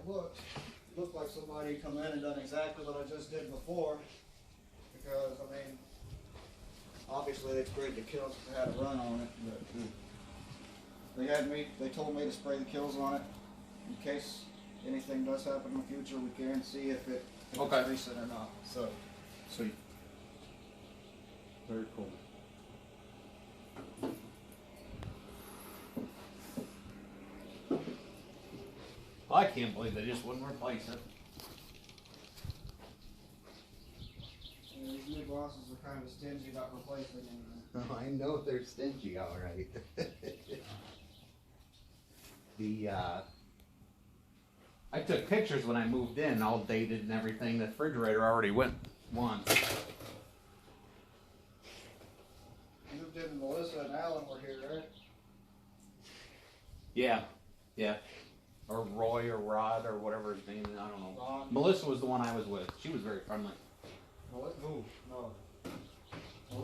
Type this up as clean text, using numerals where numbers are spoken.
it looked. It looked like somebody come in and done exactly what I just did before. Because, I mean, obviously they sprayed the kills, had a run on it, but they told me to spray the kills on it in case anything does happen in the future. We can see if it's recent or not. So, Sweet. Very cool. I can't believe they just wouldn't replace it. these new bosses are kind of stingy about replacing anything. Oh, I know they're stingy, all right. I took pictures when I moved in, all dated and everything. The refrigerator already went once. Moved in, Melissa and Alan were here, right? Yeah, yeah. Or Roy or Rod or whatever his name is, I don't know. Ron. Melissa was the one I was with. She was very friendly.